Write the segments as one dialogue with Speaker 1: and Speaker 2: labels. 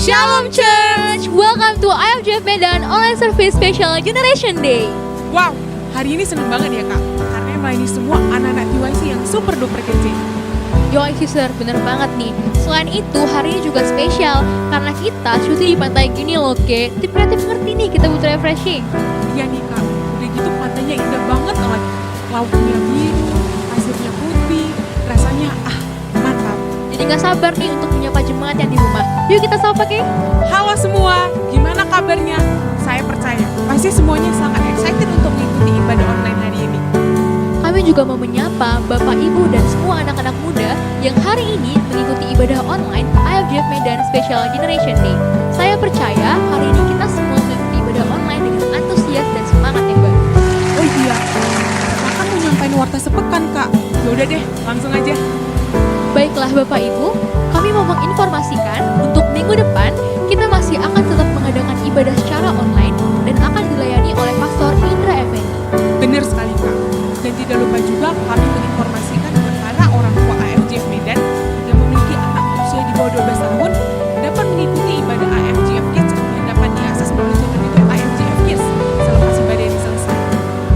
Speaker 1: Shalom Church! Welcome to IFJF Medan Online Service Special Generation Day.
Speaker 2: Wow, hari ini seneng banget ya kak, karena melayani semua anak-anak TYC yang super duper kece.
Speaker 1: Yoi sister, bener banget nih. Selain itu, hari ini juga spesial karena kita syuting di pantai gini loh, Ke. Tim kreatif ngerti nih, kita butuh refreshing.
Speaker 2: Iya nih kak, udah gitu pantainya indah banget lagi. Lautnya biru, pasirnya putih, rasanya mantap.
Speaker 1: Jadi gak sabar nih untuk menyapa jemaat yang di rumah. Yuk kita sapa, Ke.
Speaker 2: Halo semua, gimana kabarnya? Saya percaya, pasti semuanya sangat excited untuk mengikuti ibadah online hari ini.
Speaker 1: Kami juga mau menyapa Bapak, Ibu, dan semua anak-anak muda yang hari ini mengikuti ibadah online IFJF Medan Special Generation Day. Saya percaya hari ini kita semua mengikuti ibadah online dengan antusias dan semangat yang baru.
Speaker 2: Oh iya, kakak mau nyampein warta sepekan kak. Yaudah deh, langsung aja.
Speaker 1: Baiklah Bapak Ibu, kami mau menginformasikan untuk minggu depan kita masih akan tetap mengadakan ibadah secara online dan akan dilayani oleh Pastor Indra Effendi.
Speaker 2: Benar sekali kak. Dan tidak lupa juga kami menginformasikan kepada orang tua IFJF Medan yang memiliki anak usia di bawah 12 tahun dapat mengikuti ibadah IFJF Kids yang dapat diakses melalui channel YouTube IFJF Kids selepas ibadah ini selesai.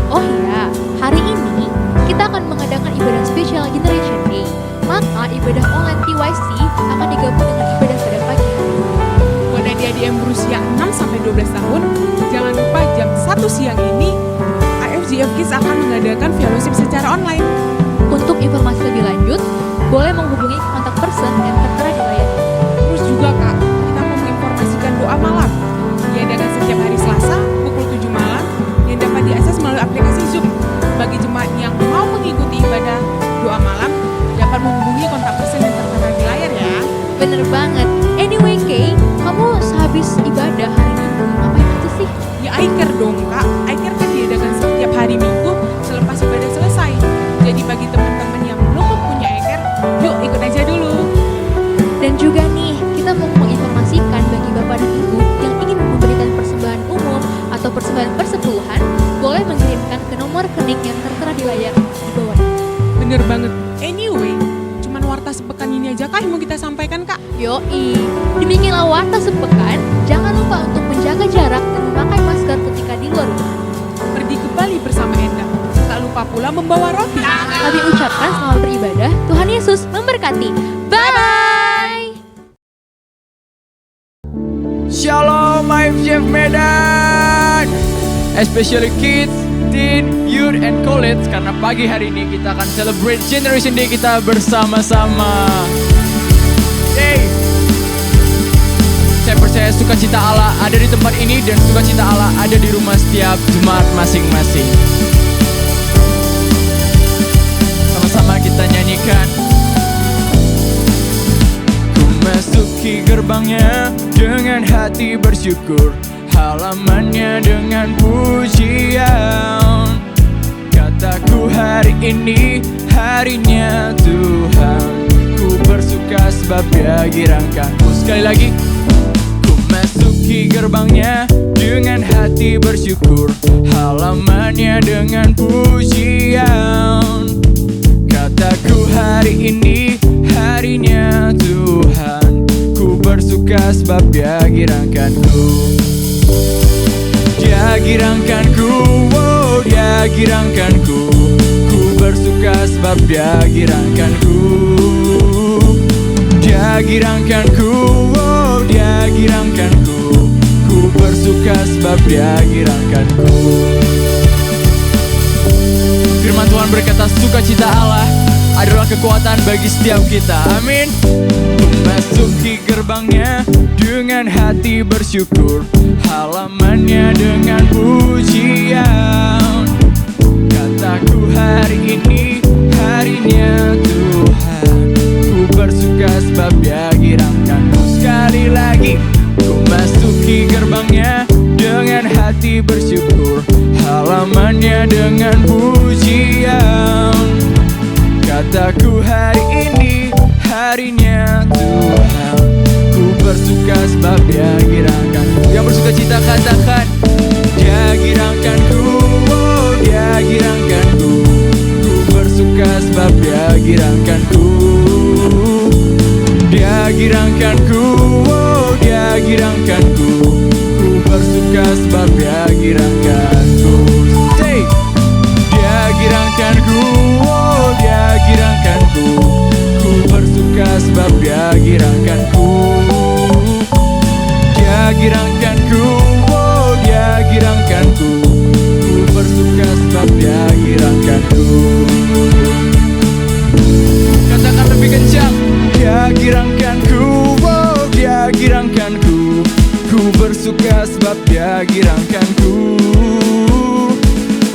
Speaker 1: Oh iya, hari ini kita akan mengadakan ibadah spesial Generation Day. Maka ibadah online TYC akan digabung dengan ibadah pada pagi hari.
Speaker 2: Buat adik-adik yang berusia 6-12 tahun, jangan lupa jam 1 siang ini IFJF Kids akan mengadakan fellowship secara online.
Speaker 1: Untuk informasi lebih lanjut, boleh menghubungi kontak person yang tertera di layar.
Speaker 2: Terus juga kak, kita mau menginformasikan doa malam diadakan setiap hari Selasa pukul 7 malam yang dapat diakses melalui aplikasi Zoom. Bagi jemaat yang mau mengikuti ibadah doa malam, dapat menghubungi kontak person yang tertera di layar ya.
Speaker 1: Bener banget. Anyway Kay, kamu sehabis ibadah hari ini ngapain aja sih?
Speaker 2: Ya iCare dong kak, iCare kan diadakan setiap hari Minggu selepas ibadah selesai. Jadi bagi teman-teman yang belum punya iCare, yuk ikut aja dulu.
Speaker 1: Dan juga nih, kita mau menginformasikan bagi Bapak dan Ibu yang ingin memberikan persembahan umum atau persembahan persepuluhan, boleh mengirimkan ke nomor rekening yang tertera di layar di bawah ini.
Speaker 2: Bener banget. Anyway, cuman warta sepekan ini aja kak yang mau kita sampaikan kak.
Speaker 1: Yoi, demikianlah warta sepekan. Jangan lupa untuk menjaga jarak dan memakai masker ketika di luar rumah.
Speaker 2: Pergi ke Bali bersama Enda. Tak lupa pula membawa roti.
Speaker 1: Kami ucapkan selamat beribadah. Tuhan Yesus memberkati. Bye!
Speaker 3: Shalom IFJF Medan, especially kids, teen, youth, and college. Karena pagi hari ini kita akan celebrate Generation Day kita bersama-sama. Hey, saya percaya sukacita Allah ada di tempat ini dan sukacita Allah ada di rumah setiap jemaat masing-masing. Sama-sama kita nyanyikan. Masuki gerbangnya dengan hati bersyukur, halamannya dengan pujian. Kataku hari ini harinya Tuhan, ku bersuka sebab Dia girangkanku. Sekali lagi, ku masuki gerbangnya dengan hati bersyukur, halamannya dengan pujian. Kataku hari ini harinya Tuhan, ku bersuka sebab Dia girangkanku. Dia girangkanku, oh Dia girangkanku, ku bersuka sebab Dia girangkanku. Dia girangkanku, oh Dia girangkanku, ku bersuka sebab Dia girangkanku. Firman Tuhan berkata, sukacita Allah adalah kekuatan bagi setiap kita. Amin. Memasuki gerbangnya dengan hati bersyukur, halamannya dengan pujian. Kataku hari ini harinya Tuhan, ku bersuka sebab Dia girangkanku. Sekali lagi, ku masuki gerbangnya dengan hati bersyukur, halamannya dengan pujian. Kataku hari ini harinya Tuhan, ku bersuka sebab Dia girangkanku. Yang bersuka cita katakan, Dia girangkanku, oh Dia girangkanku, ku bersuka sebab Dia girangkanku. Dia girangkanku, oh Dia girangkanku. Ku bersuka sebab Dia girangkanku. Say, Dia girangkanku, oh Dia girangkanku. Ku bersuka sebab Dia girangkanku. Dia girangkanku, oh Dia girangkanku. Ku bersuka sebab Dia girangkanku. Katakan lebih kencang. Dia girangkanku, oh Dia girangkanku. Ku bersuka sebab Dia girangkanku.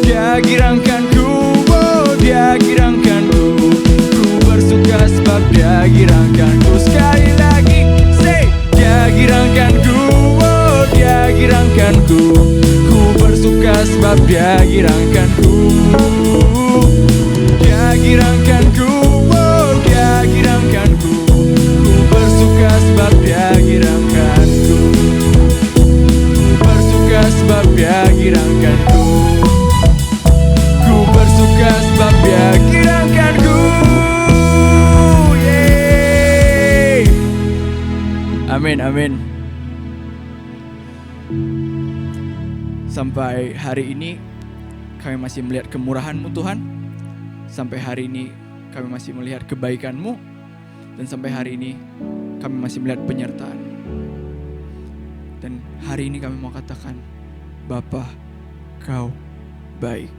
Speaker 3: Dia girangkanku, oh Dia girangkanku. Ku bersuka sebab Dia girangkanku. Sekali lagi, say, Dia girangkanku, oh Dia girangkanku. Ku bersuka sebab Dia girangkanku. Dia girangkanku, oh Dia girangkanku. Ku bersuka sebab Dia girangkanku. Ku bersuka sebab Dia girangkanku. Ku bersuka sebab Dia girangkanku. Yeay. Amin, amin. Sampai hari ini kami masih melihat kemurahan-Mu Tuhan. Sampai hari ini kami masih melihat kebaikan-Mu. Dan sampai hari ini kami masih melihat penyertaan. Dan hari ini kami mau katakan, Bapa, Kau baik.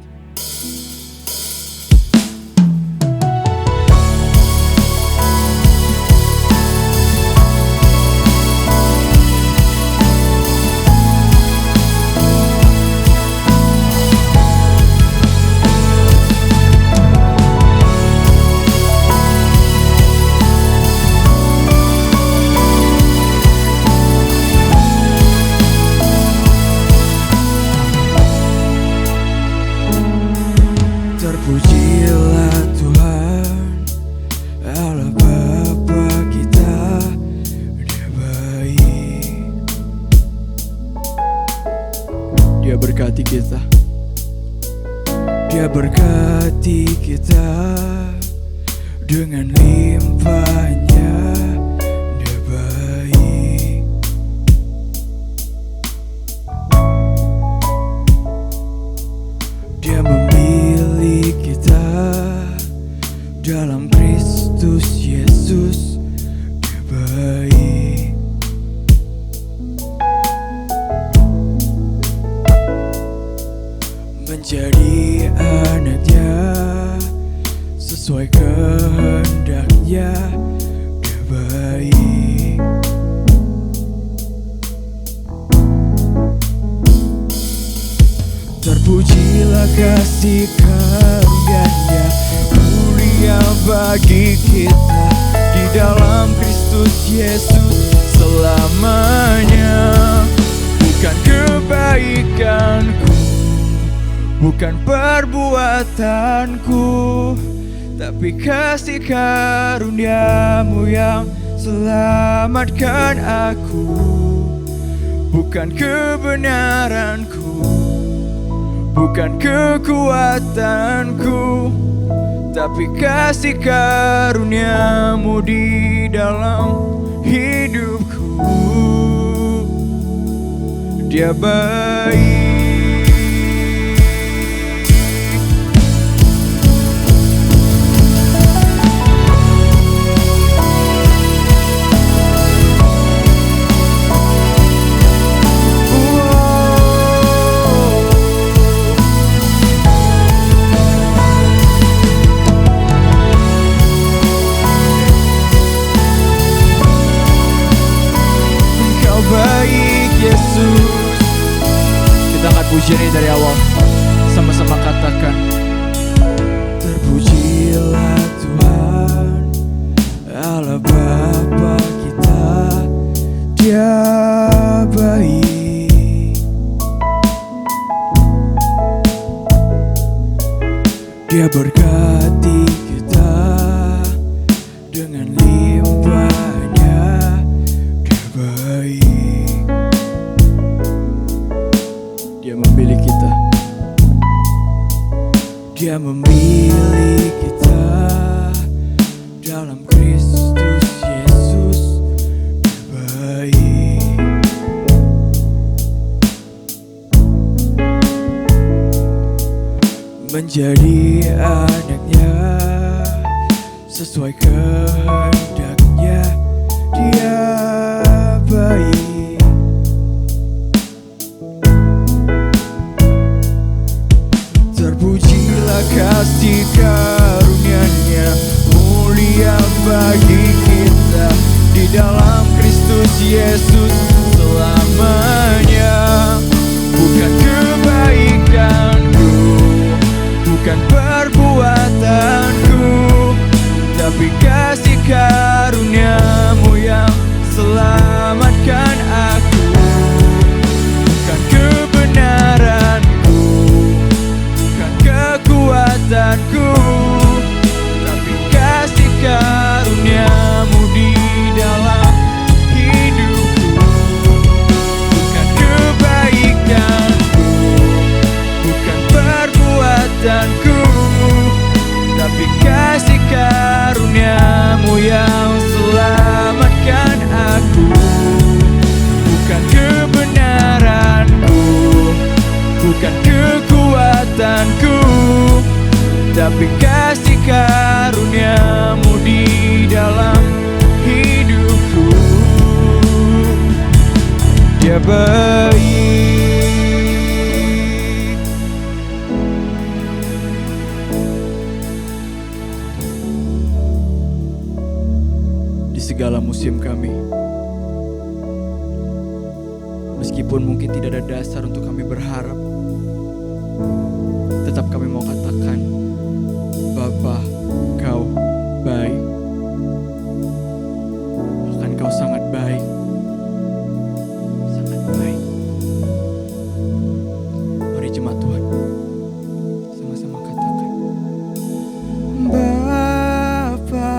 Speaker 3: Terpujilah Tuhan, Allah Bapa kita, Dia baik. Dia berkati kita. Dia berkati kita dengan limpahnya. Dia baik. Dia memilih kita dalam Kristus Yesus. Dia baik. Menjadi anaknya sesuai kehendaknya. Dia baik. Terpujilah kasih karunia mulia bagi kita di dalam Kristus Yesus selamanya. Bukan kebaikanku, bukan perbuatanku, tapi kasih karunia-Mu yang selamatkan aku. Bukan kebenaranku, bukan kekuatanku, tapi kasih karunia-Mu di dalam hidupku. Dia baik. Yesus, kita angkat pujian ini dari awal, sama-sama katakan, terpujilah Tuhan, Allah Bapa kita, Dia baik. Dia berkati kita dengan limpahnya. Dia baik. Dia memilih kita. Dia memilih kita dalam Kristus Yesus. Dia baik. menjadi anaknya sesuai kehendaknya. Dia baik. Terpujilah kasih karunia-Nya, mulia bagi kita di dalam Kristus Yesus selamanya. Bukan kebaikanku, bukan perbuatanku, tapi kasih karunia-Mu yang selamatkan aku. Bukan kebenaranku, bukan kekuatanku, tapi kasih karunia-Mu di dalam hidupku. Bukan kebaikanku, bukan perbuatanku, tapi kasih karunia-Mu yang selamatkan aku. Bukan kebenaranku, bukan kekuatanku, tapi kasih karunia-Mu di dalam hidupku. Dia baik. Di segala musim kami, meskipun mungkin tidak ada dasar untuk kami berharap, tetap kami mau katakan, Bapa, Kau baik. Bahkan Kau sangat baik. Sangat baik. Mari jemaat Tuhan, sama-sama katakan, Bapa,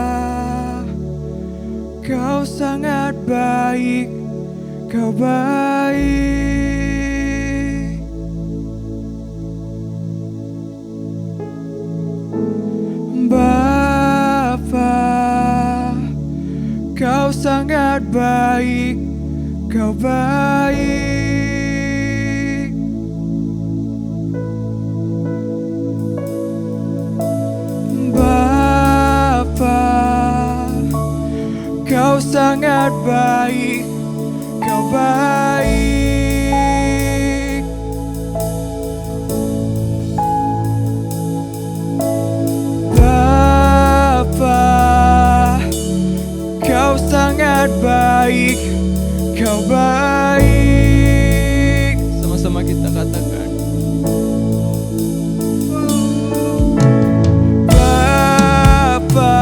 Speaker 3: Kau sangat baik. Kau baik. Bapa, Kau sangat baik. Kau baik. Bapa, Kau sangat baik. Kau baik. Bapa, Kau sangat baik. Kau baik. Sama-sama kita katakan, Bapa,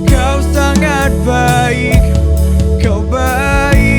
Speaker 3: Kau sangat baik. Kau baik.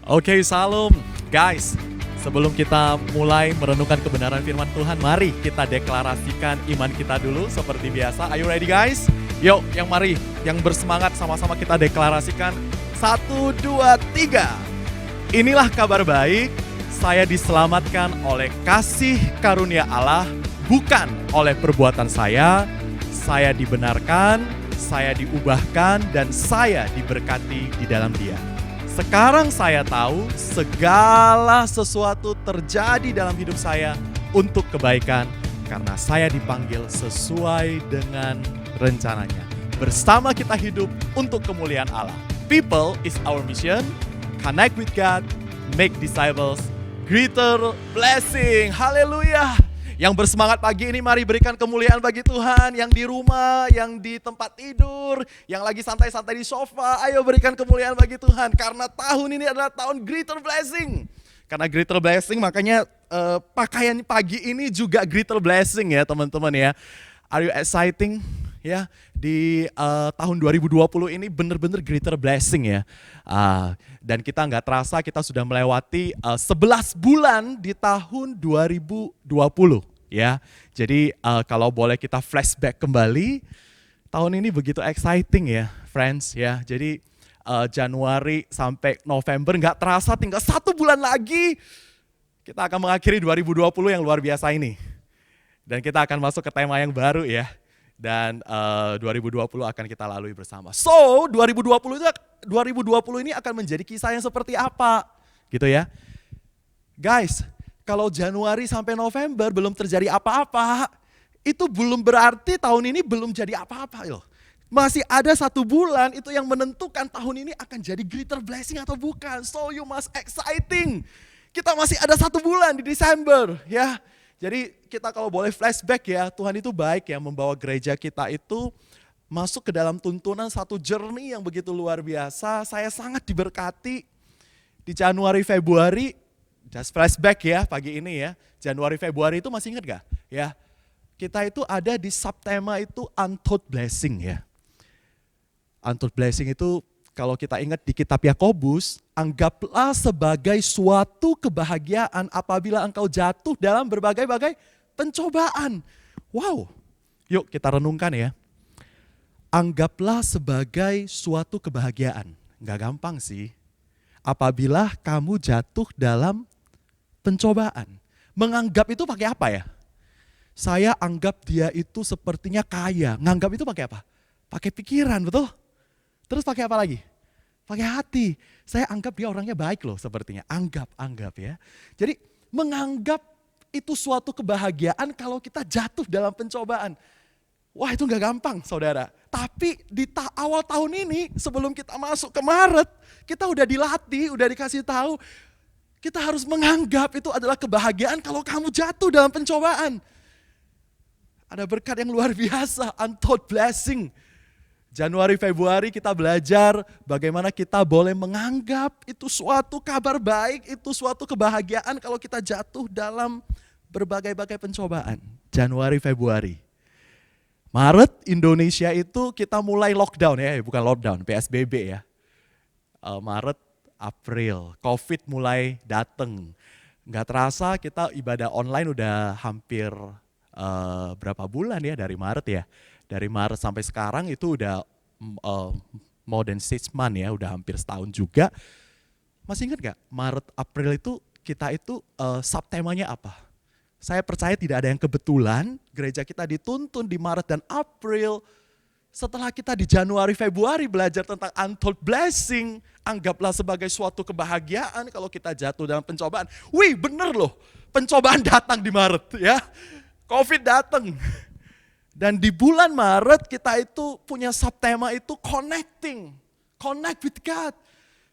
Speaker 4: Oke, salam guys. Sebelum kita mulai merenungkan kebenaran firman Tuhan, mari kita deklarasikan iman kita dulu seperti biasa. Are you ready guys? Yuk, mari yang bersemangat sama-sama kita deklarasikan. 1, 2, 3. Inilah kabar baik, saya diselamatkan oleh kasih karunia Allah, bukan oleh perbuatan saya dibenarkan, saya diubahkan, dan saya diberkati di dalam Dia. Sekarang saya tahu segala sesuatu terjadi dalam hidup saya untuk kebaikan karena saya dipanggil sesuai dengan rencananya. Bersama kita hidup untuk kemuliaan Allah. People is our mission. Connect with God, make disciples, greater blessing. Haleluya. Yang bersemangat pagi ini mari berikan kemuliaan bagi Tuhan. Yang di rumah, yang di tempat tidur, yang lagi santai-santai di sofa, ayo berikan kemuliaan bagi Tuhan. Karena tahun ini adalah tahun greater blessing. Karena greater blessing makanya pakaian pagi ini juga greater blessing ya teman-teman ya. Are you exciting? Ya, di tahun 2020 ini benar-benar greater blessing ya. Dan kita nggak terasa kita sudah melewati 11 bulan di tahun 2020 ya. Jadi kalau boleh kita flashback kembali, tahun ini begitu exciting ya friends ya. Jadi Januari sampai November nggak terasa tinggal 1 bulan lagi kita akan mengakhiri 2020 yang luar biasa ini. Dan kita akan masuk ke tema yang baru ya. Dan 2020 akan kita lalui bersama. So, 2020 ini akan menjadi kisah yang seperti apa? Gitu ya. Guys, kalau Januari sampai November belum terjadi apa-apa, itu belum berarti tahun ini belum jadi apa-apa loh. Masih ada 1 bulan itu yang menentukan tahun ini akan jadi greater blessing atau bukan. So, you must exciting. Kita masih ada 1 bulan di Desember ya. Jadi kita kalau boleh flashback ya, Tuhan itu baik ya membawa gereja kita itu masuk ke dalam tuntunan satu journey yang begitu luar biasa. Saya sangat diberkati di Januari, Februari, just flashback ya pagi ini ya. Januari, Februari itu masih ingat gak? Ya, kita itu ada di subtema itu untold blessing ya. Untold blessing itu kalau kita ingat di kitab Yakobus, anggaplah sebagai suatu kebahagiaan apabila engkau jatuh dalam berbagai-bagai pencobaan. Wow, yuk kita renungkan ya. Anggaplah sebagai suatu kebahagiaan. Nggak gampang sih. Apabila kamu jatuh dalam pencobaan. Menganggap itu pakai apa ya? Saya anggap dia itu sepertinya kaya. Nganggap itu pakai apa? Pakai pikiran, betul? Terus pakai apa lagi? Pakai hati. Saya anggap dia orangnya baik loh sepertinya. Anggap ya. Jadi menganggap itu suatu kebahagiaan kalau kita jatuh dalam pencobaan. Wah itu gak gampang saudara. Tapi di awal tahun ini sebelum kita masuk ke Maret, kita udah dilatih, udah dikasih tahu. Kita harus menganggap itu adalah kebahagiaan kalau kamu jatuh dalam pencobaan. Ada berkat yang luar biasa, untold blessing. Januari, Februari kita belajar bagaimana kita boleh menganggap itu suatu kabar baik, itu suatu kebahagiaan kalau kita jatuh dalam berbagai-bagai pencobaan. Januari, Februari. Maret Indonesia itu kita mulai lockdown ya, bukan lockdown, PSBB ya. Maret, April, COVID mulai datang. Nggak terasa kita ibadah online udah hampir berapa bulan ya dari Maret ya. Dari Maret sampai sekarang itu udah more than 6 months ya, udah hampir setahun juga. Masih ingat gak Maret, April itu kita itu subtemanya apa? Saya percaya tidak ada yang kebetulan, gereja kita dituntun di Maret dan April. Setelah kita di Januari, Februari belajar tentang untold blessing, anggaplah sebagai suatu kebahagiaan kalau kita jatuh dalam pencobaan. Wih bener loh, pencobaan datang di Maret ya, COVID datang. Dan di bulan Maret kita itu punya subtema itu connecting, connect with God.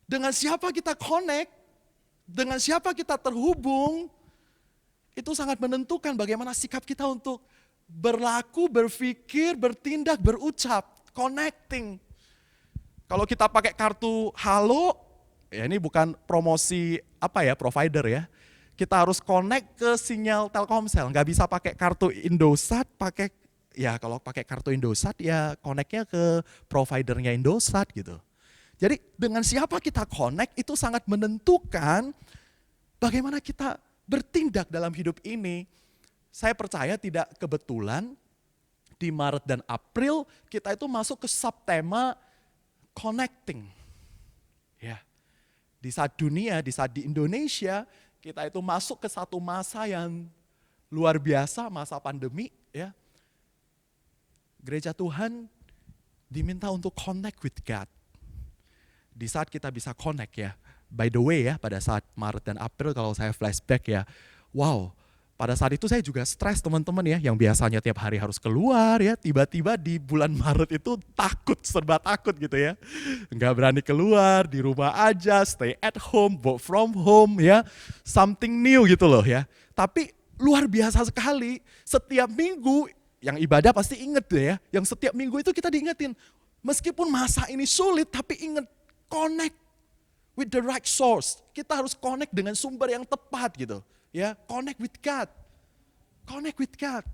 Speaker 4: Dengan siapa kita connect, dengan siapa kita terhubung, itu sangat menentukan bagaimana sikap kita untuk berlaku, berpikir, bertindak, berucap, connecting. Kalau kita pakai kartu Halo, ya ini bukan promosi apa ya, provider ya. Kita harus connect ke sinyal Telkomsel, nggak bisa pakai kartu Indosat, kalau pakai kartu Indosat ya connect-nya ke providernya Indosat gitu. Jadi dengan siapa kita connect itu sangat menentukan bagaimana kita bertindak dalam hidup ini. Saya percaya tidak kebetulan di Maret dan April kita itu masuk ke subtema connecting. Ya. Di saat dunia, di saat di Indonesia, kita itu masuk ke satu masa yang luar biasa, masa pandemi, ya. Gereja Tuhan diminta untuk connect with God. Di saat kita bisa connect ya, by the way ya, pada saat Maret dan April kalau saya flashback ya, wow, pada saat itu saya juga stres teman-teman ya, yang biasanya tiap hari harus keluar ya, tiba-tiba di bulan Maret itu takut, serba takut gitu ya. Nggak berani keluar, di rumah aja, stay at home, work from home ya, something new gitu loh ya. Tapi luar biasa sekali, setiap minggu yang ibadah pasti inget deh ya, yang setiap minggu itu kita diingetin, meskipun masa ini sulit tapi inget, connect with the right source. Kita harus connect dengan sumber yang tepat gitu. Ya, connect with God. Connect with God.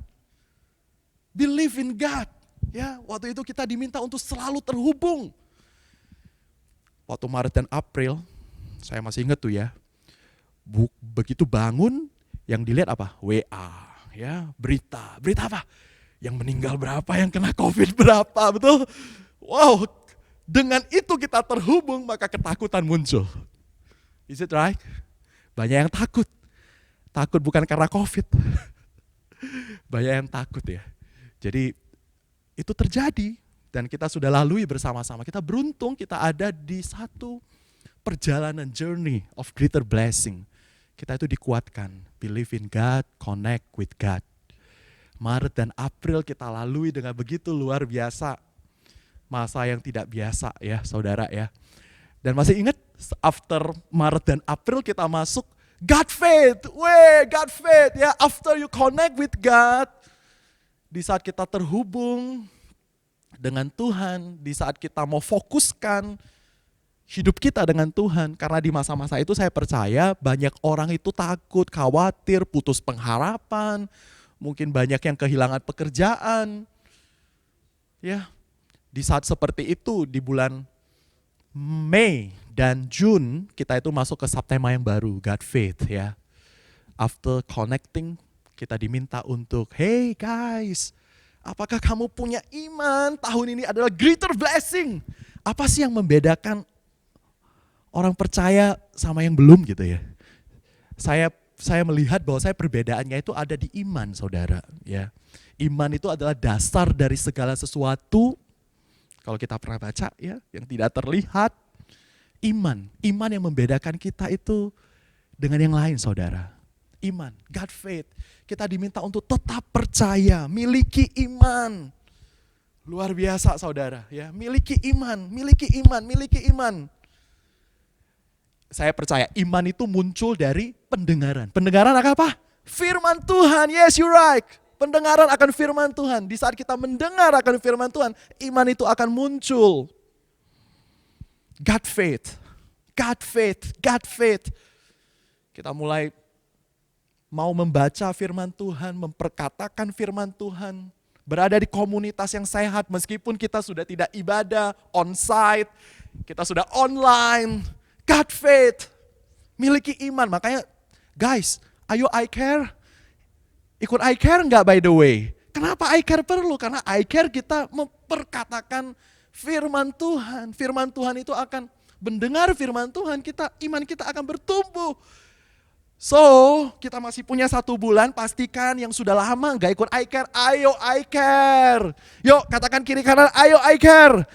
Speaker 4: Believe in God. Ya, waktu itu kita diminta untuk selalu terhubung. Waktu Maret dan April, saya masih ingat tuh ya. Begitu bangun, yang dilihat apa? WA, ya, berita. Berita apa? Yang meninggal berapa, yang kena COVID berapa, betul? Wow, dengan itu kita terhubung, maka ketakutan muncul. Is it right? Banyak yang takut. Takut bukan karena COVID. Banyak yang takut ya. Jadi itu terjadi dan kita sudah lalui bersama-sama. Kita beruntung kita ada di satu perjalanan journey of greater blessing. Kita itu dikuatkan. Believe in God, connect with God. Maret dan April kita lalui dengan begitu luar biasa. Masa yang tidak biasa ya saudara ya. Dan masih ingat after Maret dan April kita masuk God faith. God faith ya. After you connect with God, di saat kita terhubung dengan Tuhan, di saat kita mau fokuskan hidup kita dengan Tuhan. Karena di masa-masa itu saya percaya banyak orang itu takut, khawatir, putus pengharapan. Mungkin banyak yang kehilangan pekerjaan. Ya. Di saat seperti itu, di bulan Mei dan June, kita itu masuk ke subtema yang baru, God Faith ya. After connecting, kita diminta untuk, hey guys, apakah kamu punya iman? Tahun ini adalah greater blessing. Apa sih yang membedakan orang percaya sama yang belum gitu ya? Saya melihat bahwa perbedaannya itu ada di iman saudara ya. Iman itu adalah dasar dari segala sesuatu. Kalau kita pernah baca ya, yang tidak terlihat, iman yang membedakan kita itu dengan yang lain saudara. Iman, God faith. Kita diminta untuk tetap percaya, miliki iman. Luar biasa saudara ya, miliki iman. Saya percaya iman itu muncul dari pendengaran. Pendengaran apa? Firman Tuhan, yes you're right. Pendengaran akan firman Tuhan. Di saat kita mendengar akan firman Tuhan, iman itu akan muncul. God faith. Kita mulai mau membaca firman Tuhan, memperkatakan firman Tuhan. Berada di komunitas yang sehat meskipun kita sudah tidak ibadah on-site. Kita sudah online. God faith. Miliki iman. Makanya guys, ayo I care. Ikut I care enggak by the way? Kenapa I care perlu? Karena I care kita memperkatakan firman Tuhan. Firman Tuhan itu akan mendengar firman Tuhan, iman kita akan bertumbuh. So, kita masih punya 1 bulan, pastikan yang sudah lama enggak ikut I care, ayo I care. Yuk katakan kiri kanan, ayo I care.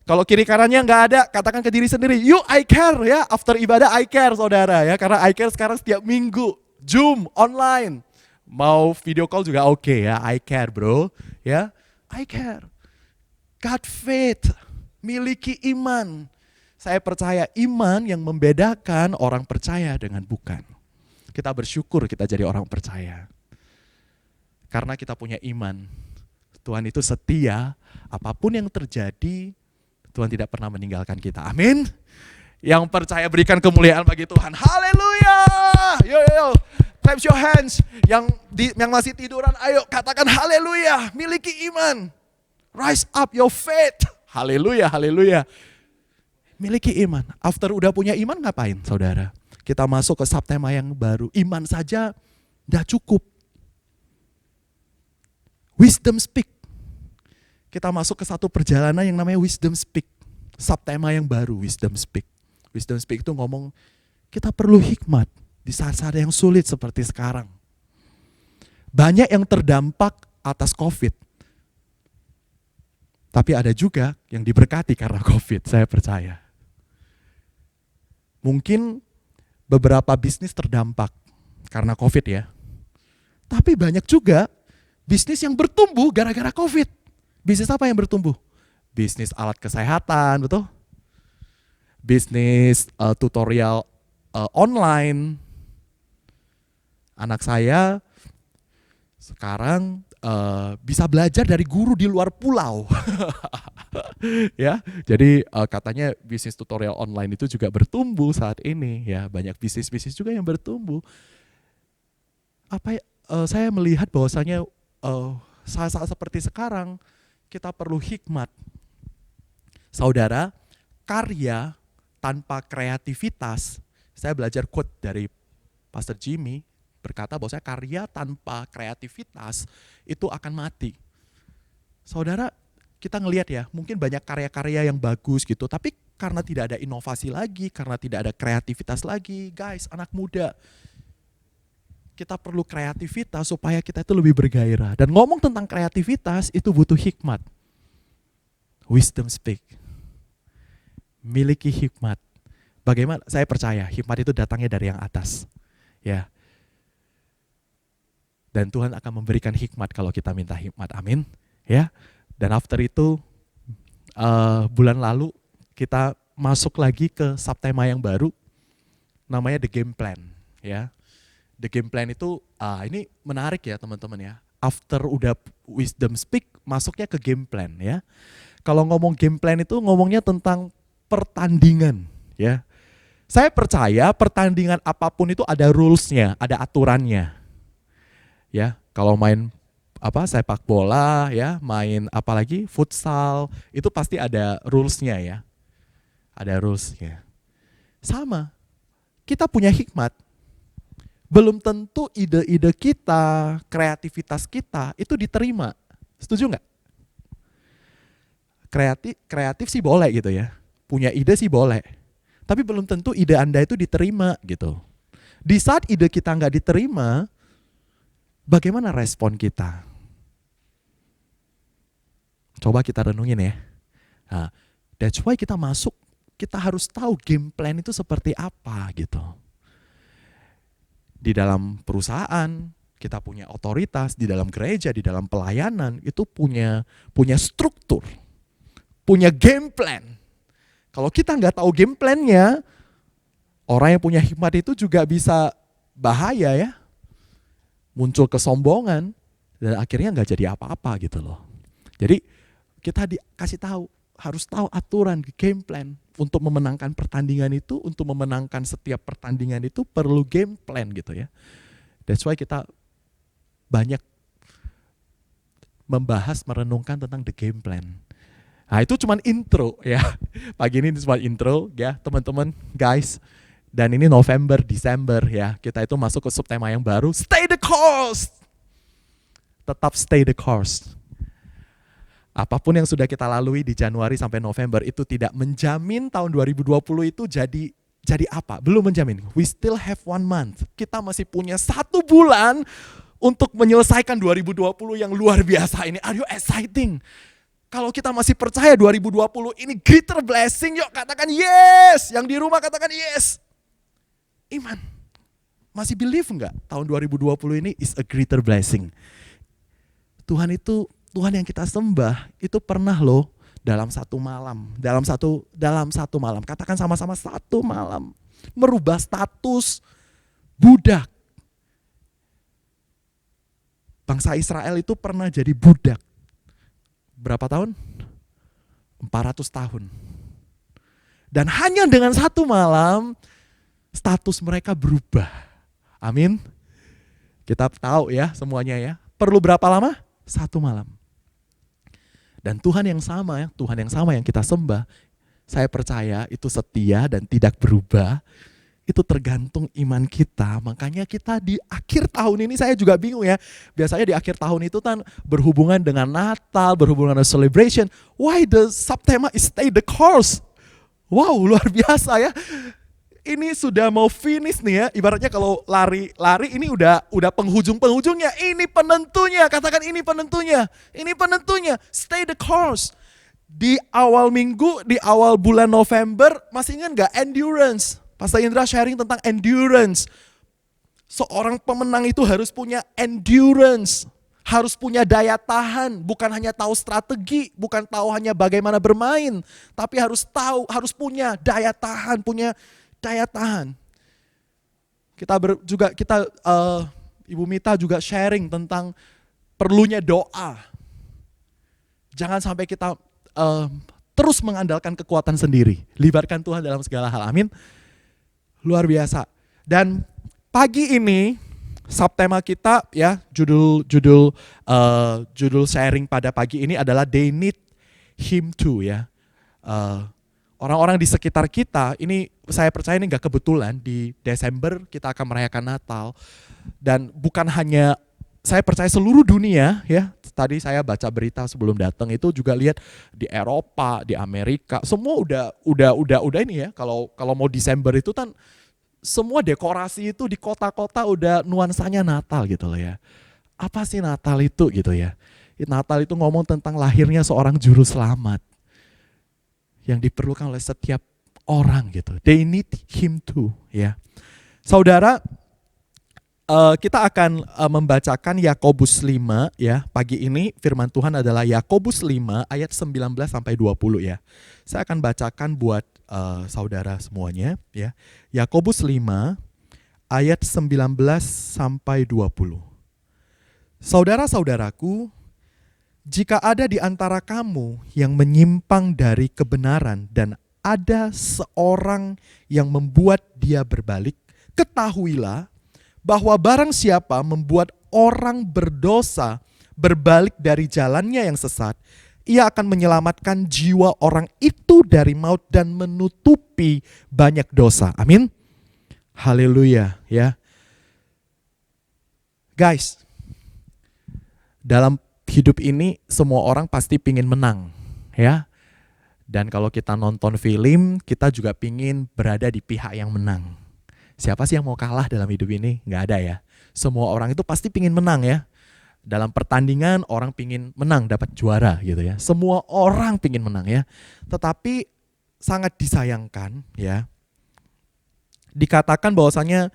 Speaker 4: Kalau kiri kanannya enggak ada, katakan ke diri sendiri, yuk I care ya. After ibadah I care saudara ya, karena I care sekarang setiap minggu. Zoom, online. Mau video call juga oke ya, I care bro, ya, I care. God faith, miliki iman. Saya percaya iman yang membedakan orang percaya dengan bukan. Kita bersyukur kita jadi orang percaya. Karena kita punya iman, Tuhan itu setia, apapun yang terjadi, Tuhan tidak pernah meninggalkan kita, amin. Yang percaya berikan kemuliaan bagi Tuhan, haleluya. Yo. Clap your hands. Yang masih tiduran, ayo katakan haleluya. Miliki iman. Rise up your faith. Haleluya. Miliki iman. After udah punya iman ngapain saudara? Kita masuk ke subtema yang baru. Iman saja udah cukup. Wisdom speak. Kita masuk ke satu perjalanan yang namanya wisdom speak. Subtema yang baru, wisdom speak. Wisdom speak itu ngomong, kita perlu hikmat di saat-saat yang sulit seperti sekarang. Banyak yang terdampak atas COVID. Tapi ada juga yang diberkati karena COVID, saya percaya. Mungkin beberapa bisnis terdampak karena COVID ya. Tapi banyak juga bisnis yang bertumbuh gara-gara COVID. Bisnis apa yang bertumbuh? Bisnis alat kesehatan, betul? Bisnis tutorial online. Anak saya sekarang bisa belajar dari guru di luar pulau. Ya, jadi katanya bisnis tutorial online itu juga bertumbuh saat ini ya, banyak bisnis-bisnis juga yang bertumbuh. Saya melihat bahwasanya saat-saat seperti sekarang kita perlu hikmat. Saudara, karya tanpa kreativitas, saya belajar quote dari Pastor Jimmy, berkata bahwa karya tanpa kreativitas itu akan mati. Saudara, kita ngelihat ya, mungkin banyak karya-karya yang bagus gitu, tapi karena tidak ada inovasi lagi, karena tidak ada kreativitas lagi, guys, anak muda, kita perlu kreativitas supaya kita itu lebih bergairah. Dan ngomong tentang kreativitas itu butuh hikmat. Wisdom speak. Miliki hikmat. Bagaimana? Saya percaya hikmat itu datangnya dari yang atas. Ya. Dan Tuhan akan memberikan hikmat kalau kita minta hikmat. Amin. Ya. Dan after itu bulan lalu kita masuk lagi ke subtema yang baru namanya The Game Plan, ya. The Game Plan itu ini menarik ya teman-teman ya. After udah wisdom speak masuknya ke game plan ya. Kalau ngomong game plan itu ngomongnya tentang pertandingan ya. Saya percaya pertandingan apapun itu ada rules-nya, ada aturannya. Ya, kalau main sepak bola ya, main apalagi futsal, itu pasti ada rules-nya ya. Ada rules-nya. Sama. Kita punya hikmat. Belum tentu ide-ide kita, kreativitas kita itu diterima. Setuju nggak? Kreatif sih boleh gitu ya. Punya ide sih boleh. Tapi belum tentu ide Anda itu diterima gitu. Di saat ide kita nggak diterima, bagaimana respon kita? Coba kita renungin ya. Nah, that's why kita masuk, kita harus tahu game plan itu seperti apa gitu. Di dalam perusahaan, kita punya otoritas, di dalam gereja, di dalam pelayanan, itu punya struktur, punya game plan. Kalau kita nggak tahu game plan-nya, orang yang punya hikmat itu juga bisa bahaya ya. Muncul kesombongan, dan akhirnya nggak jadi apa-apa gitu loh. Jadi kita dikasih tahu, harus tahu aturan, game plan. Untuk memenangkan pertandingan itu, untuk memenangkan setiap pertandingan itu perlu game plan gitu ya. That's why kita banyak membahas, merenungkan tentang the game plan. Nah itu cuma intro ya. Pagi ini cuma intro ya teman-teman, guys. Dan ini November, Desember ya. Kita itu masuk ke subtema yang baru, stay the course. Tetap stay the course. Apapun yang sudah kita lalui di Januari sampai November itu tidak menjamin tahun 2020 itu jadi apa? Belum menjamin. We still have 1 month. Kita masih punya 1 bulan untuk menyelesaikan 2020 yang luar biasa ini. Are you exciting? Kalau kita masih percaya 2020 ini greater blessing, yuk katakan yes. Yang di rumah katakan yes. Iman. Masih believe enggak tahun 2020 ini is a greater blessing? Tuhan yang kita sembah itu pernah loh dalam satu malam, katakan sama-sama satu malam, merubah status budak. Bangsa Israel itu pernah jadi budak. Berapa tahun? 400 tahun. Dan hanya dengan satu malam, status mereka berubah. Amin. Kita tahu ya semuanya ya. Perlu berapa lama? 1 malam. Dan Tuhan yang sama yang kita sembah, saya percaya itu setia dan tidak berubah. Itu tergantung iman kita. Makanya kita di akhir tahun ini saya juga bingung ya. Biasanya di akhir tahun itu kan berhubungan dengan Natal, berhubungan dengan celebration. Why the subtema is stay the course? Wow, luar biasa ya. Ini sudah mau finish nih ya. Ibaratnya kalau lari ini udah penghujung-penghujungnya. Ini penentunya. Katakan ini penentunya. Ini penentunya. Stay the course. Di awal minggu, di awal bulan November, masih ingat gak endurance? Pastor Indra sharing tentang endurance. Seorang pemenang itu harus punya endurance. Harus punya daya tahan. Bukan hanya tahu strategi, bukan tahu hanya bagaimana bermain. Tapi harus punya daya tahan, Ibu Mita juga sharing tentang perlunya doa. Jangan sampai kita terus mengandalkan kekuatan sendiri. Libatkan Tuhan dalam segala hal. Amin. Luar biasa. Dan pagi ini subtema kita ya, judul sharing pada pagi ini adalah They Need Him Too ya. Orang-orang di sekitar kita, ini saya percaya ini gak kebetulan, di Desember kita akan merayakan Natal. Dan bukan hanya, saya percaya seluruh dunia ya, tadi saya baca berita sebelum datang itu juga lihat di Eropa, di Amerika, semua udah ini ya, kalau mau Desember itu kan semua dekorasi itu di kota-kota udah nuansanya Natal gitu loh ya. Apa sih Natal itu gitu ya? Natal itu ngomong tentang lahirnya seorang juru selamat yang diperlukan oleh setiap orang gitu. They need him too ya. Saudara, kita akan membacakan Yakobus 5 ya. Pagi ini firman Tuhan adalah Yakobus 5 ayat 19 sampai 20 ya. Saya akan bacakan buat saudara semuanya ya. Yakobus 5 ayat 19 sampai 20. Saudara-saudaraku, jika ada di antara kamu yang menyimpang dari kebenaran dan ada seorang yang membuat dia berbalik, ketahuilah bahwa barang siapa membuat orang berdosa berbalik dari jalannya yang sesat, ia akan menyelamatkan jiwa orang itu dari maut dan menutupi banyak dosa. Amin. Haleluya ya. Guys, dalam hidup ini semua orang pasti pingin menang ya. Dan kalau kita nonton film, kita juga pingin berada di pihak yang menang. Siapa sih yang mau kalah dalam hidup ini? Nggak ada ya. Semua orang itu pasti pingin menang ya. Dalam pertandingan orang pingin menang, dapat juara gitu ya. Semua orang pingin menang ya. Tetapi sangat disayangkan ya. Dikatakan bahwasanya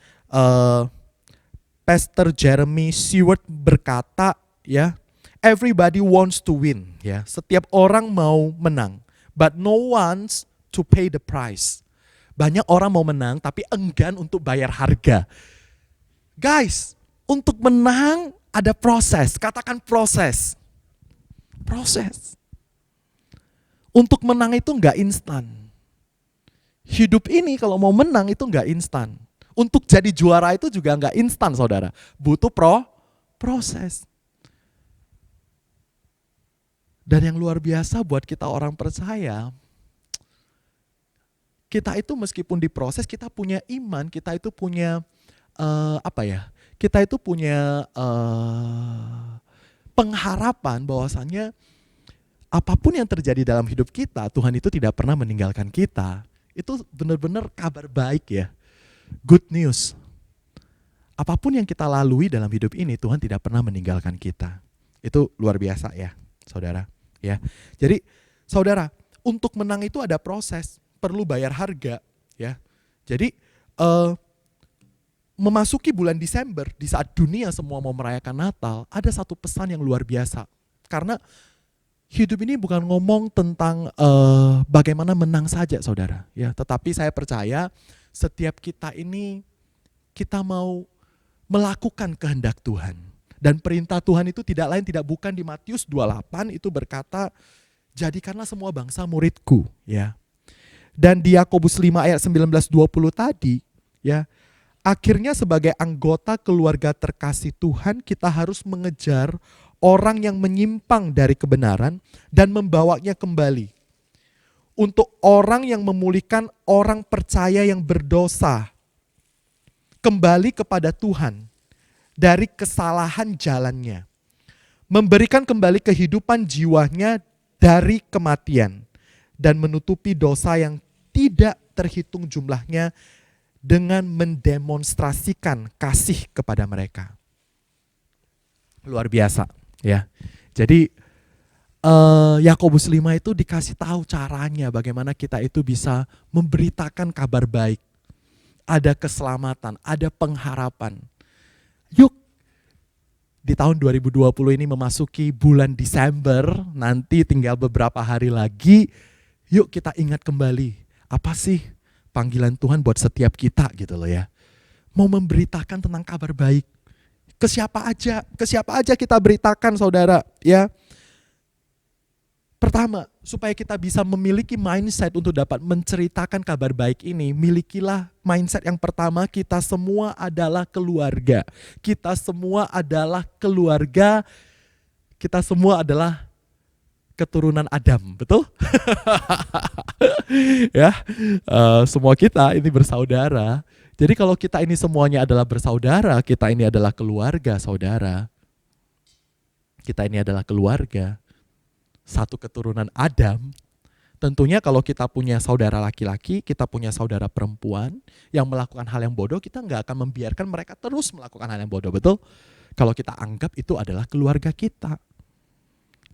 Speaker 4: Pastor Jeremy Stewart berkata ya, everybody wants to win ya. Setiap orang mau menang, but no one's to pay the price. Banyak orang mau menang tapi enggan untuk bayar harga. Guys, untuk menang ada proses. Katakan proses. Proses. Untuk menang itu enggak instan. Hidup ini kalau mau menang itu enggak instan. Untuk jadi juara itu juga enggak instan, saudara. Butuh proses. Dan yang luar biasa buat kita orang percaya, kita itu meskipun diproses, kita punya iman, kita itu punya kita itu punya pengharapan bahwasannya apapun yang terjadi dalam hidup kita, Tuhan itu tidak pernah meninggalkan kita. Itu benar-benar kabar baik ya. Good news. Apapun yang kita lalui dalam hidup ini, Tuhan tidak pernah meninggalkan kita. Itu luar biasa ya, saudara. Ya. Jadi, saudara, untuk menang itu ada proses. Perlu bayar harga ya. Jadi memasuki bulan Desember di saat dunia semua mau merayakan Natal, ada satu pesan yang luar biasa. Karena hidup ini bukan ngomong tentang bagaimana menang saja, saudara ya, tetapi saya percaya setiap kita ini kita mau melakukan kehendak Tuhan. Dan perintah Tuhan itu tidak lain tidak bukan di Matius 28 itu berkata, jadikanlah semua bangsa muridku ya. Dan di Yakobus 5 ayat 19-20 tadi, ya, akhirnya sebagai anggota keluarga terkasih Tuhan, kita harus mengejar orang yang menyimpang dari kebenaran dan membawanya kembali. untuk orang yang memulihkan orang percaya yang berdosa kembali kepada Tuhan dari kesalahan jalannya. Memberikan kembali kehidupan jiwanya dari kematian dan menutupi dosa yang tidak terhitung jumlahnya dengan mendemonstrasikan kasih kepada mereka. Luar biasa ya. Jadi Yakobus 5 itu dikasih tahu caranya bagaimana kita itu bisa memberitakan kabar baik. Ada keselamatan, ada pengharapan. Yuk, di tahun 2020 ini memasuki bulan Desember, nanti tinggal beberapa hari lagi, yuk kita ingat kembali, apa sih panggilan Tuhan buat setiap kita gitu loh ya. Mau memberitakan tentang kabar baik. Ke siapa aja kita beritakan saudara ya. Pertama, supaya kita bisa memiliki mindset untuk dapat menceritakan kabar baik ini, milikilah mindset yang pertama, kita semua adalah keluarga. Kita semua adalah keluarga, kita semua adalah keturunan Adam, betul? Ya, semua kita ini bersaudara. Jadi kalau kita ini semuanya adalah bersaudara, kita ini adalah keluarga saudara. Kita ini adalah keluarga. Satu keturunan Adam, tentunya kalau kita punya saudara laki-laki, kita punya saudara perempuan yang melakukan hal yang bodoh, kita nggak akan membiarkan mereka terus melakukan hal yang bodoh, betul? Kalau kita anggap itu adalah keluarga kita.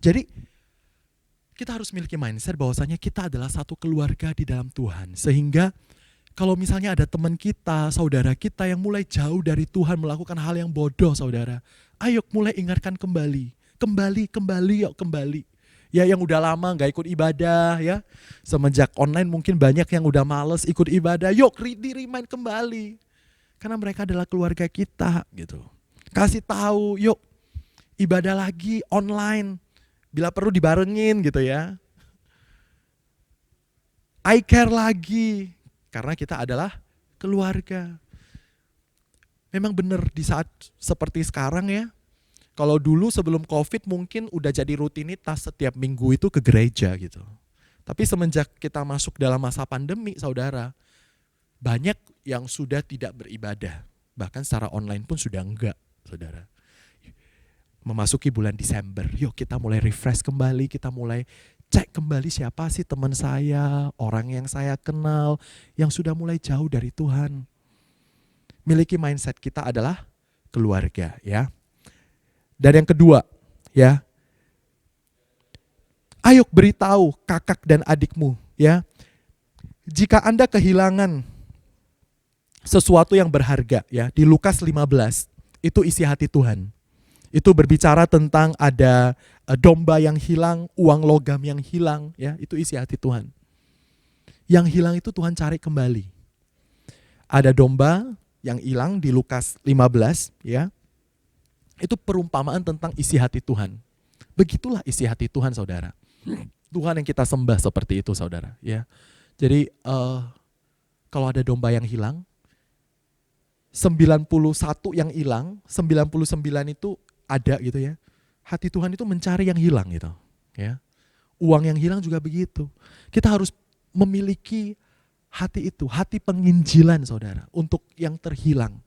Speaker 4: Jadi kita harus memiliki mindset bahwasanya kita adalah satu keluarga di dalam Tuhan. Sehingga kalau misalnya ada teman kita, saudara kita yang mulai jauh dari Tuhan melakukan hal yang bodoh saudara, ayo mulai ingatkan kembali. Kembali. Ya yang udah lama gak ikut ibadah ya. Semenjak online mungkin banyak yang udah males ikut ibadah. Yuk di-remind kembali. Karena mereka adalah keluarga kita gitu. Kasih tahu yuk ibadah lagi online. Bila perlu dibarengin gitu ya. I care lagi. Karena kita adalah keluarga. Memang benar di saat seperti sekarang ya. Kalau dulu sebelum COVID mungkin udah jadi rutinitas setiap minggu itu ke gereja gitu. Tapi semenjak kita masuk dalam masa pandemi saudara, banyak yang sudah tidak beribadah. Bahkan secara online pun sudah enggak saudara. Memasuki bulan Desember, yuk kita mulai refresh kembali, kita mulai cek kembali siapa sih teman saya, orang yang saya kenal, yang sudah mulai jauh dari Tuhan. Miliki mindset kita adalah keluarga ya. Dan yang kedua, ya, ayo beritahu kakak dan adikmu, ya, jika Anda kehilangan sesuatu yang berharga, ya, di Lukas 15, itu isi hati Tuhan. Itu berbicara tentang ada domba yang hilang, uang logam yang hilang, ya, itu isi hati Tuhan. Yang hilang itu Tuhan cari kembali. Ada domba yang hilang di Lukas 15, ya. Itu perumpamaan tentang isi hati Tuhan. Begitulah isi hati Tuhan saudara. Tuhan yang kita sembah seperti itu saudara. Ya. Jadi kalau ada domba yang hilang, 91 yang hilang, 99 itu ada gitu ya. Hati Tuhan itu mencari yang hilang gitu. Ya. Uang yang hilang juga begitu. Kita harus memiliki hati itu, hati penginjilan saudara. Untuk yang terhilang.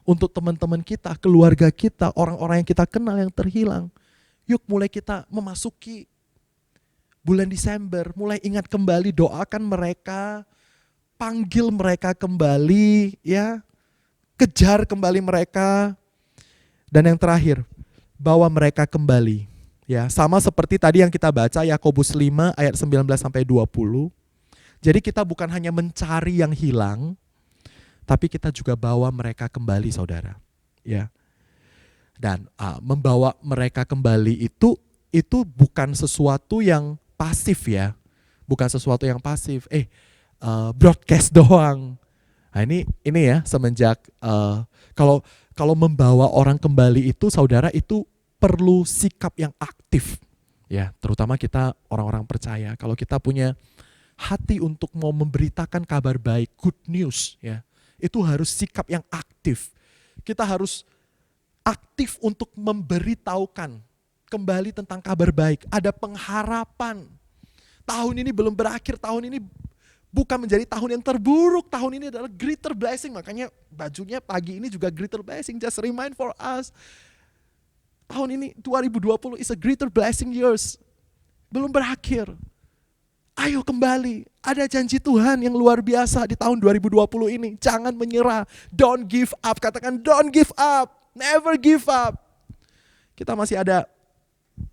Speaker 4: Untuk teman-teman kita, keluarga kita, orang-orang yang kita kenal yang terhilang. Yuk mulai kita memasuki bulan Desember, mulai ingat kembali, doakan mereka, panggil mereka kembali, ya, kejar kembali mereka. Dan yang terakhir, bawa mereka kembali. Ya, sama seperti tadi yang kita baca Yakobus 5 ayat 19-20. Jadi kita bukan hanya mencari yang hilang, tapi kita juga bawa mereka kembali saudara. Ya. Dan membawa mereka kembali itu bukan sesuatu yang pasif ya. Bukan sesuatu yang pasif. Broadcast doang. Nah ini ya semenjak kalau membawa orang kembali itu saudara itu perlu sikap yang aktif. Ya, terutama kita orang-orang percaya. Kalau kita punya hati untuk mau memberitakan kabar baik, good news ya. Itu harus sikap yang aktif. Kita harus aktif untuk memberitahukan kembali tentang kabar baik. Ada pengharapan. tahun ini belum berakhir, tahun ini bukan menjadi tahun yang terburuk, tahun ini adalah greater blessing. Makanya bajunya pagi ini juga greater blessing, just remind for us. Tahun ini 2020 is a greater blessing years. Belum berakhir. Ayo kembali, ada janji Tuhan yang luar biasa di tahun 2020 ini. Jangan menyerah, don't give up. Katakan don't give up, never give up. Kita masih ada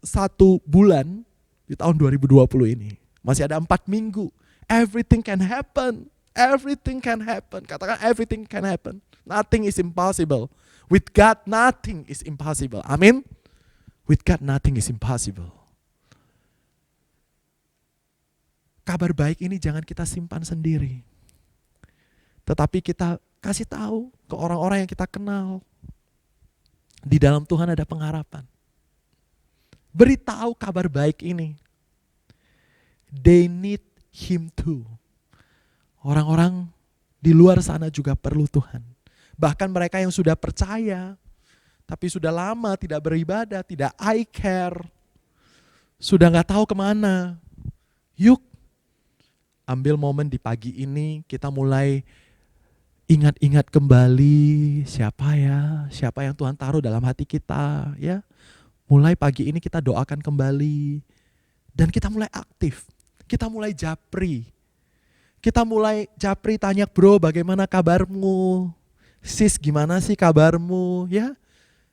Speaker 4: 1 bulan di tahun 2020 ini. Masih ada 4 minggu. Everything can happen, everything can happen. Katakan everything can happen. Nothing is impossible. With God nothing is impossible. Amin. With God nothing is impossible. Kabar baik ini jangan kita simpan sendiri. Tetapi kita kasih tahu ke orang-orang yang kita kenal. Di dalam Tuhan ada pengharapan. Beritahu kabar baik ini. They need Him too. Orang-orang di luar sana juga perlu Tuhan. Bahkan mereka yang sudah percaya, tapi sudah lama tidak beribadah, tidak I care, sudah gak tahu kemana. Yuk, ambil momen di pagi ini, kita mulai ingat-ingat kembali siapa yang Tuhan taruh dalam hati kita. Ya, mulai pagi ini kita doakan kembali, dan kita mulai aktif, kita mulai japri. Kita mulai japri, tanya bro bagaimana kabarmu, sis gimana sih kabarmu, ya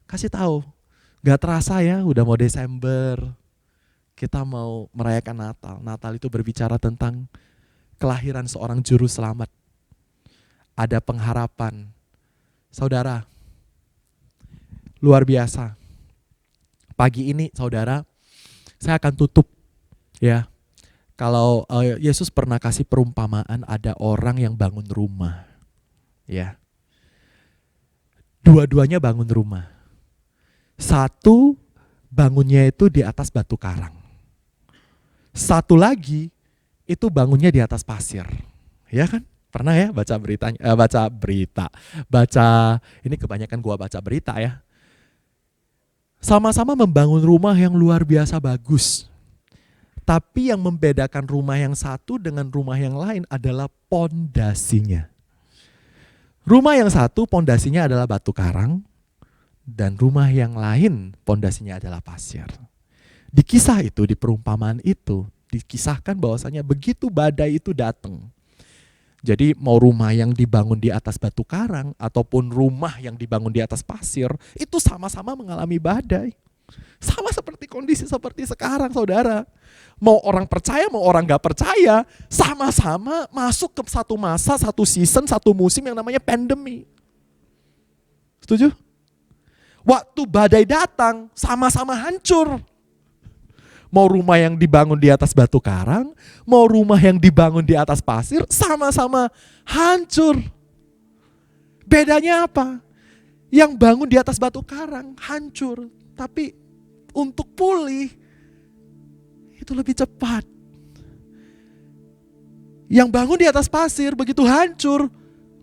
Speaker 4: kasih tahu. Gak terasa ya udah mau Desember, kita mau merayakan Natal. Natal itu berbicara tentang kelahiran seorang juru selamat. Ada pengharapan. Saudara, luar biasa. Pagi ini saudara, saya akan tutup ya. Kalau Yesus pernah kasih perumpamaan ada orang yang bangun rumah. Ya. Dua-duanya bangun rumah. Satu bangunnya itu di atas batu karang. Satu lagi itu bangunnya di atas pasir. Ya kan? Pernah ya baca ini kebanyakan gua baca berita ya. Sama-sama membangun rumah yang luar biasa bagus. Tapi yang membedakan rumah yang satu dengan rumah yang lain adalah pondasinya. Rumah yang satu pondasinya adalah batu karang, dan rumah yang lain pondasinya adalah pasir. Di kisah itu, di perumpamaan itu, dikisahkan bahwasanya begitu badai itu datang. Jadi mau rumah yang dibangun di atas batu karang ataupun rumah yang dibangun di atas pasir, itu sama-sama mengalami badai. Sama seperti kondisi seperti sekarang saudara. Mau orang percaya, mau orang gak percaya, sama-sama masuk ke satu masa, satu season, satu musim yang namanya pandemi. Setuju? Waktu badai datang, sama-sama hancur. Mau rumah yang dibangun di atas batu karang, mau rumah yang dibangun di atas pasir, sama-sama hancur. Bedanya apa? Yang bangun di atas batu karang hancur, tapi untuk pulih itu lebih cepat. Yang bangun di atas pasir begitu hancur,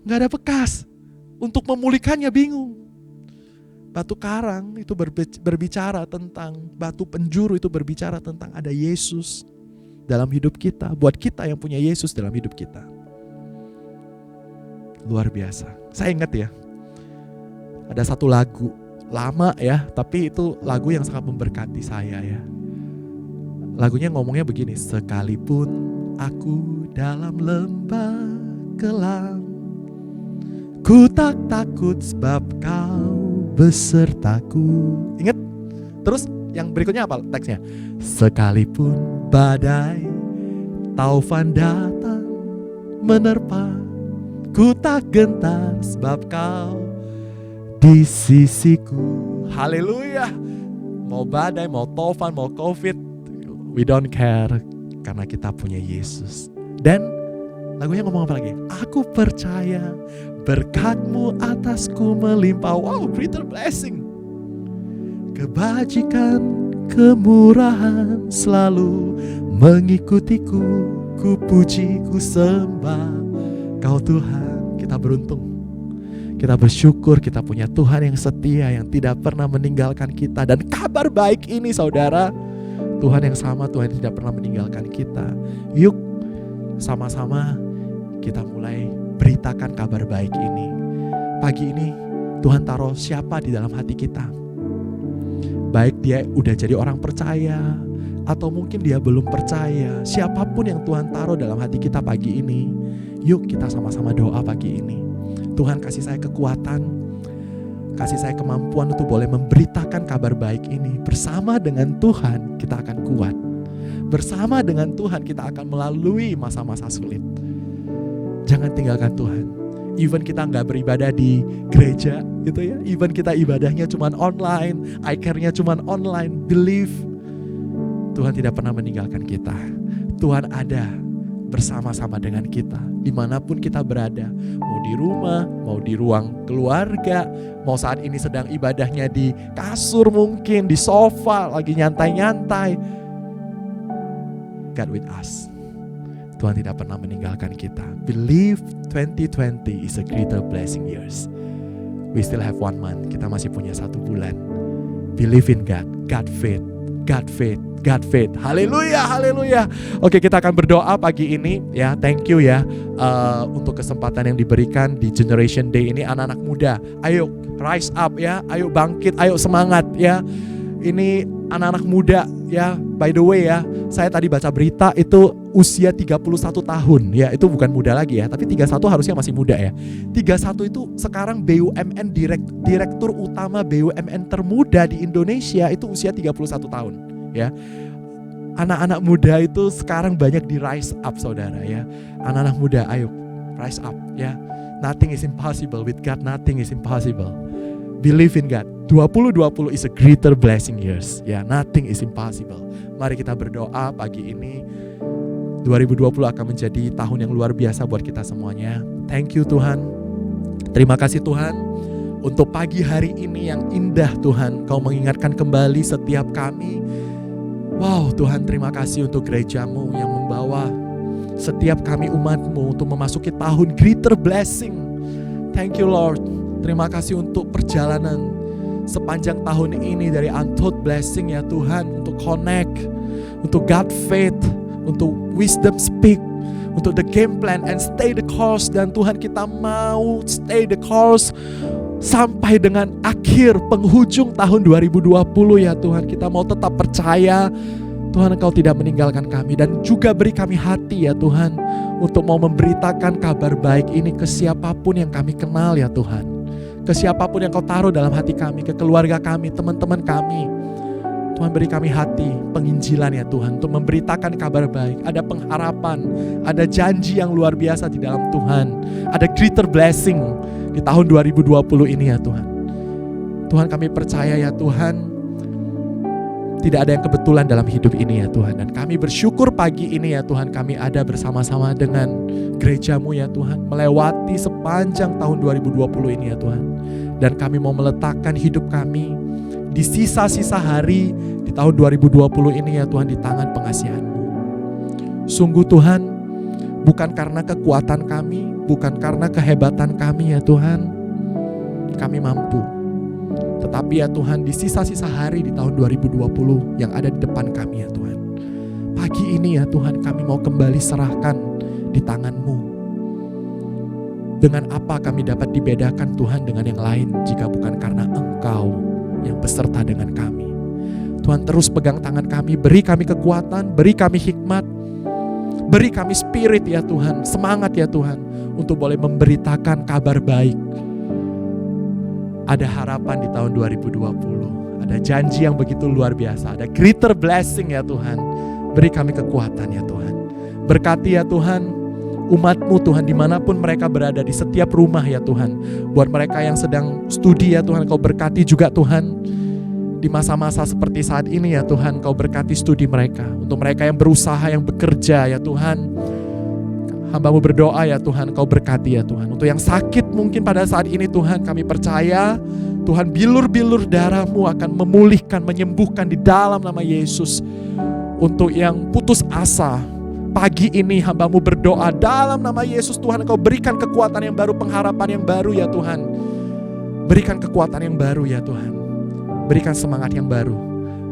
Speaker 4: gak ada bekas. Untuk memulihkannya bingung. Batu karang itu berbicara tentang, batu penjuru itu berbicara tentang ada Yesus dalam hidup kita. Buat kita yang punya Yesus dalam hidup kita. Luar biasa. Saya ingat ya, ada satu lagu, lama ya, tapi itu lagu yang sangat memberkati saya ya. Lagunya ngomongnya begini, sekalipun aku dalam lembah kelam, ku tak takut sebab kau besertaku. Ingat? Terus yang berikutnya apa teksnya? Sekalipun badai taufan datang menerpa, ku tak gentar sebab kau di sisiku. Haleluya. Mau badai, mau taufan, mau covid, we don't care karena kita punya Yesus. Dan lagunya ngomong apa lagi? Aku percaya berkat-Mu atasku melimpah. Wow, greater blessing. Kebajikan, kemurahan selalu mengikutiku. Ku puji, ku sembah Kau Tuhan. Kita beruntung. Kita bersyukur kita punya Tuhan yang setia, yang tidak pernah meninggalkan kita. Dan kabar baik ini saudara, Tuhan yang sama, Tuhan yang tidak pernah meninggalkan kita. Yuk sama-sama kita mulai beritakan kabar baik ini. Pagi ini Tuhan taruh siapa di dalam hati kita. Baik dia udah jadi orang percaya, atau mungkin dia belum percaya. Siapapun yang Tuhan taruh dalam hati kita pagi ini, yuk kita sama-sama doa pagi ini. Tuhan kasih saya kekuatan, kasih saya kemampuan untuk boleh memberitakan kabar baik ini. Bersama dengan Tuhan kita akan kuat. Bersama dengan Tuhan kita akan melalui masa-masa sulit. Jangan tinggalkan Tuhan. Even kita nggak beribadah di gereja gitu ya. Even kita ibadahnya cuman online, iCare-nya cuman online. Believe Tuhan tidak pernah meninggalkan kita. Tuhan ada bersama-sama dengan kita dimanapun kita berada, mau di rumah, mau di ruang keluarga, mau saat ini sedang ibadahnya di kasur mungkin, di sofa, lagi nyantai-nyantai. God with us. Tuhan tidak pernah meninggalkan kita. Believe 2020 is a greater blessing years. We still have 1 month, kita masih punya 1 bulan. Believe in God, God faith, God faith, God faith. Haleluya, haleluya. Oke, kita akan berdoa pagi ini ya. Thank you ya untuk kesempatan yang diberikan di Generation Day ini. Anak-anak muda, ayo rise up ya. Ayo bangkit, ayo semangat ya. Ini anak-anak muda ya. By the way ya, saya tadi baca berita itu usia 31 tahun ya. Itu bukan muda lagi ya, tapi 31 harusnya masih muda ya. 31 itu sekarang BUMN direktur utama BUMN termuda di Indonesia itu usia 31 tahun. Ya, anak-anak muda itu sekarang banyak di rise up saudara ya. Anak-anak muda ayo rise up ya. Nothing is impossible with God, nothing is impossible. Believe in God. 2020 is a greater blessing years ya. Nothing is impossible. Mari kita berdoa pagi ini. 2020 akan menjadi tahun yang luar biasa buat kita semuanya. Thank you Tuhan. Terima kasih Tuhan untuk pagi hari ini yang indah Tuhan. Kau mengingatkan kembali setiap kami. Wow Tuhan, terima kasih untuk gerejamu yang membawa setiap kami umatmu untuk memasuki tahun greater blessing. Thank you Lord. Terima kasih untuk perjalanan sepanjang tahun ini dari untold blessing ya Tuhan. Untuk connect, untuk God faith, untuk wisdom speak, untuk the game plan and stay the course. Dan Tuhan kita mau stay the course sampai dengan akhir penghujung tahun 2020 ya Tuhan. Kita mau tetap percaya Tuhan Engkau tidak meninggalkan kami. Dan juga beri kami hati ya Tuhan untuk mau memberitakan kabar baik ini ke siapapun yang kami kenal ya Tuhan. Ke siapapun yang Kau taruh dalam hati kami, ke keluarga kami, teman-teman kami. Tuhan beri kami hati penginjilan ya Tuhan, untuk memberitakan kabar baik. Ada pengharapan, ada janji yang luar biasa di dalam Tuhan. Ada greater blessing di tahun 2020 ini ya Tuhan. Tuhan kami percaya ya Tuhan, tidak ada yang kebetulan dalam hidup ini ya Tuhan. Dan kami bersyukur pagi ini ya Tuhan, kami ada bersama-sama dengan gerejamu ya Tuhan, melewati sepanjang tahun 2020 ini ya Tuhan. Dan kami mau meletakkan hidup kami di sisa-sisa hari di tahun 2020 ini ya Tuhan di tangan pengasihan-Mu. Sungguh Tuhan, bukan karena kekuatan kami, bukan karena kehebatan kami ya Tuhan, kami mampu. Tetapi ya Tuhan, di sisa-sisa hari di tahun 2020 yang ada di depan kami ya Tuhan, pagi ini ya Tuhan, kami mau kembali serahkan di tangan-Mu. Dengan apa kami dapat dibedakan Tuhan dengan yang lain jika bukan karena Engkau yang beserta dengan kami. Tuhan terus pegang tangan kami, beri kami kekuatan, beri kami hikmat, beri kami spirit ya Tuhan, semangat ya Tuhan, untuk boleh memberitakan kabar baik. Ada harapan di tahun 2020, ada janji yang begitu luar biasa, ada greater blessing ya Tuhan. Beri kami kekuatan ya Tuhan. Berkati ya Tuhan umat-Mu Tuhan, dimanapun mereka berada, di setiap rumah ya Tuhan. Buat mereka yang sedang studi ya Tuhan, Kau berkati juga Tuhan. Di masa-masa seperti saat ini ya Tuhan, Kau berkati studi mereka. Untuk mereka yang berusaha, yang bekerja ya Tuhan, hamba-Mu berdoa ya Tuhan, Kau berkati ya Tuhan. Untuk yang sakit mungkin pada saat ini Tuhan, kami percaya Tuhan, bilur-bilur darah-Mu akan memulihkan, menyembuhkan di dalam nama Yesus. Untuk yang putus asa, pagi ini hamba-Mu berdoa dalam nama Yesus Tuhan, Kau berikan kekuatan yang baru, pengharapan yang baru ya Tuhan. Berikan kekuatan yang baru ya Tuhan. Berikan semangat yang baru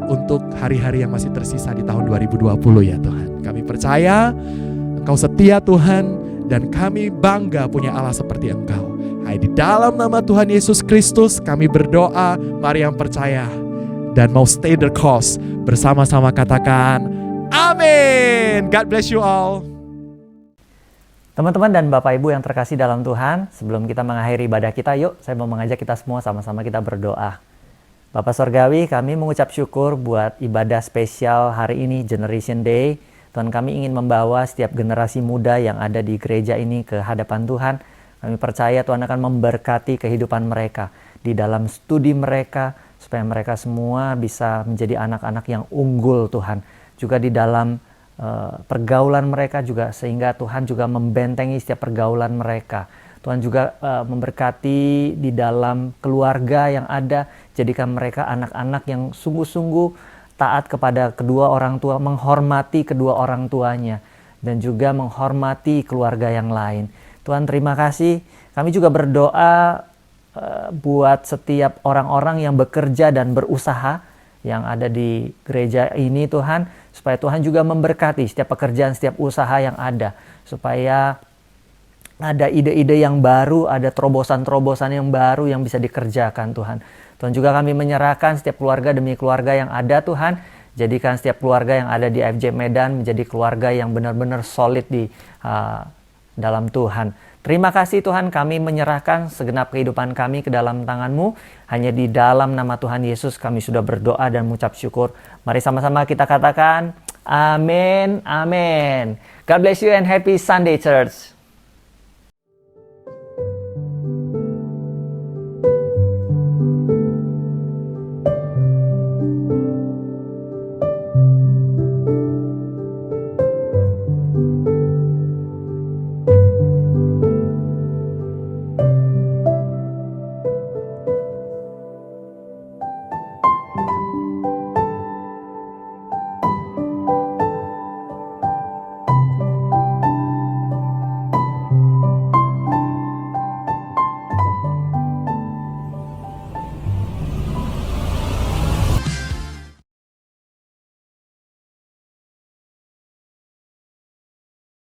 Speaker 4: untuk hari-hari yang masih tersisa di tahun 2020 ya Tuhan. Kami percaya Engkau setia Tuhan, dan kami bangga punya Allah seperti Engkau. Hai, di dalam nama Tuhan Yesus Kristus kami berdoa, mari yang percaya dan mau stay the course, bersama-sama katakan amin. God bless you all.
Speaker 5: Teman-teman dan Bapak Ibu yang terkasih dalam Tuhan, sebelum kita mengakhiri ibadah kita, yuk saya mau mengajak kita semua sama-sama kita berdoa. Bapak Sorgawi, kami mengucap syukur buat ibadah spesial hari ini, Generation Day. Tuhan, kami ingin membawa setiap generasi muda yang ada di gereja ini ke hadapan Tuhan. Kami percaya Tuhan akan memberkati kehidupan mereka di dalam studi mereka, supaya mereka semua bisa menjadi anak-anak yang unggul Tuhan. Juga di dalam pergaulan mereka juga, sehingga Tuhan juga membentengi setiap pergaulan mereka. Tuhan juga memberkati di dalam keluarga yang ada, jadikan mereka anak-anak yang sungguh-sungguh taat kepada kedua orang tua, menghormati kedua orang tuanya, dan juga menghormati keluarga yang lain. Tuhan, terima kasih. Kami juga berdoa buat setiap orang-orang yang bekerja dan berusaha yang ada di gereja ini Tuhan, supaya Tuhan juga memberkati setiap pekerjaan, setiap usaha yang ada, supaya ada ide-ide yang baru, ada terobosan-terobosan yang baru yang bisa dikerjakan Tuhan. Tuhan, juga kami menyerahkan setiap keluarga demi keluarga yang ada Tuhan. Jadikan setiap keluarga yang ada di IFJ Medan menjadi keluarga yang benar-benar solid di dalam Tuhan. Terima kasih Tuhan, kami menyerahkan segenap kehidupan kami ke dalam tangan-Mu. Hanya di dalam nama Tuhan Yesus kami sudah berdoa dan mengucap syukur. Mari sama-sama kita katakan, amin, amin. God bless you and happy Sunday, church.